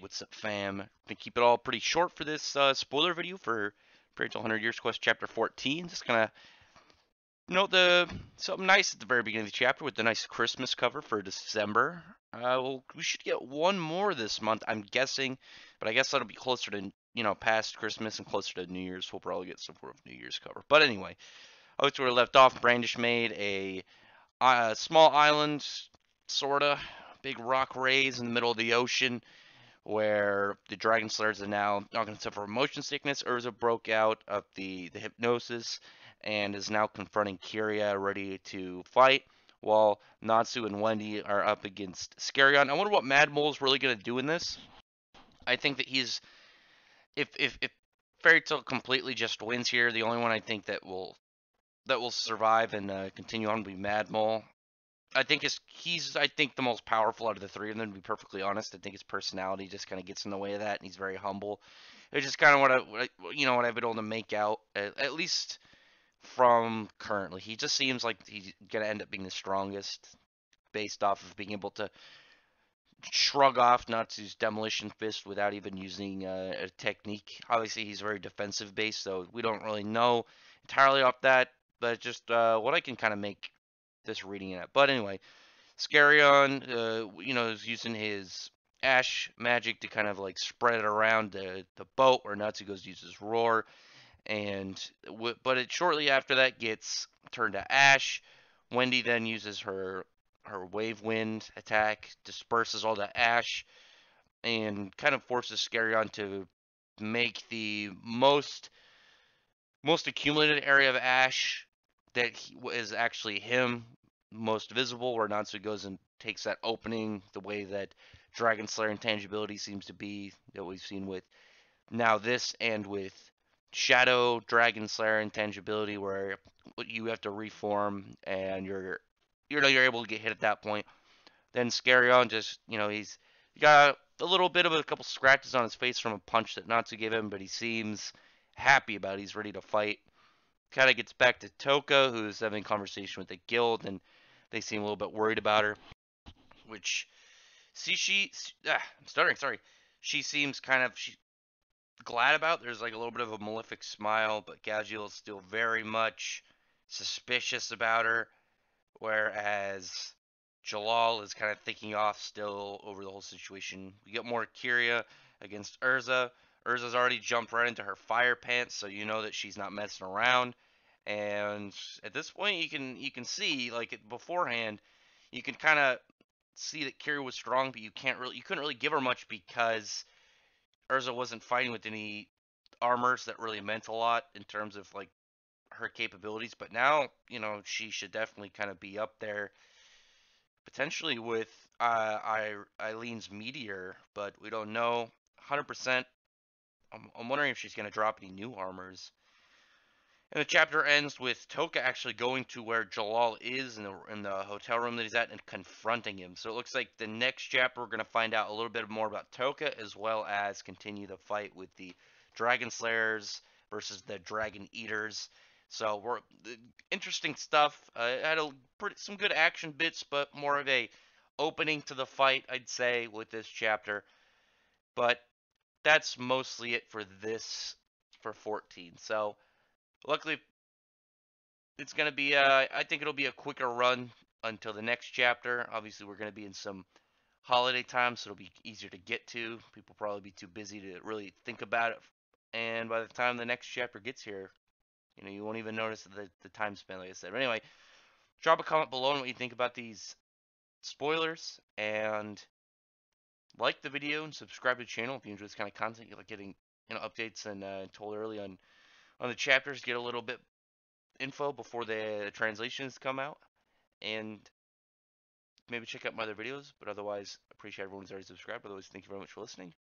what's up, fam? Gonna keep it all pretty short for this spoiler video for Fairy Tale 100 Years Quest Chapter 14. Just gonna note something nice at the very beginning of the chapter with the nice Christmas cover for December. We should get one more this month, I'm guessing, but I guess that'll be closer to past Christmas and closer to New Year's. We'll probably get some sort of New Year's cover. But anyway, that's where we left off. Brandish made a small island, sorta, big rock rays in the middle of the ocean where the Dragon Slayers are now not going to suffer motion sickness. Urza broke out of the hypnosis and is now confronting Kyria, ready to fight, while Natsu and Wendy are up against Scarion. I wonder what Mad Mole is really going to do in this. I think that if Fairy Tail completely just wins here, the only one I think that will survive and continue on will be Mad Mole. I think he's the most powerful out of the three of them, to be perfectly honest. I think his personality just kind of gets in the way of that, and he's very humble. It's just kind of what I've been able to make out, at least from currently. He just seems like he's gonna end up being the strongest, based off of being able to shrug off Natsu's demolition fist without even using a technique. Obviously, he's very defensive based, so we don't really know entirely off that. But just what I can kind of make this reading it. But anyway, Scarion, is using his ash magic to kind of like spread it around the boat, where Natsu goes to use his roar, but it shortly after that gets turned to ash. Wendy then uses her wave wind attack, disperses all the ash, and kind of forces Scarion to make the most accumulated area of ash that is actually him most visible, where Natsu goes and takes that opening the way that Dragon Slayer intangibility seems to be, that we've seen with now this and with Shadow Dragon Slayer intangibility, where you have to reform and you're able to get hit at that point. Then Scarion just, he's got a little bit of a couple scratches on his face from a punch that Natsu gave him, but he seems happy about it. He's ready to fight. Kind of gets back to TOUKA, who's having a conversation with the guild, and they seem a little bit worried about her. Which, I'm stuttering. Sorry. She seems she's glad about. There's like a little bit of a malefic smile, but Gajiel is still very much suspicious about her, whereas JELLAL is kind of thinking off still over the whole situation. We get more Kyria against Urza. Urza's already jumped right into her fire pants, so you know that she's not messing around. And at this point, you can see, like, beforehand, you can kind of see that Kyria was strong, but you couldn't really give her much because Urza wasn't fighting with any armors that really meant a lot in terms of like her capabilities. But now, she should definitely kind of be up there, potentially with Eileen's meteor, but we don't know 100%. I'm wondering if she's going to drop any new armors. And the chapter ends with TOUKA actually going to where JELLAL is in the hotel room that he's at and confronting him. So it looks like the next chapter we're going to find out a little bit more about TOUKA, as well as continue the fight with the Dragon Slayers versus the Dragon Eaters. So interesting stuff. It had some good action bits, but more of a opening to the fight, I'd say, with this chapter. But that's mostly it for 14. So luckily, it's going to be, I think it'll be a quicker run until the next chapter. Obviously, we're going to be in some holiday time, so it'll be easier to get to. People probably be too busy to really think about it. And by the time the next chapter gets here, you won't even notice the time span, like I said. But anyway, drop a comment below on what you think about these spoilers, and like the video and subscribe to the channel if you enjoy this kind of content. You like getting updates and told early on the chapters, get a little bit info before the translations come out, and maybe check out my other videos. But otherwise, appreciate everyone who's already subscribed. Otherwise, thank you very much for listening.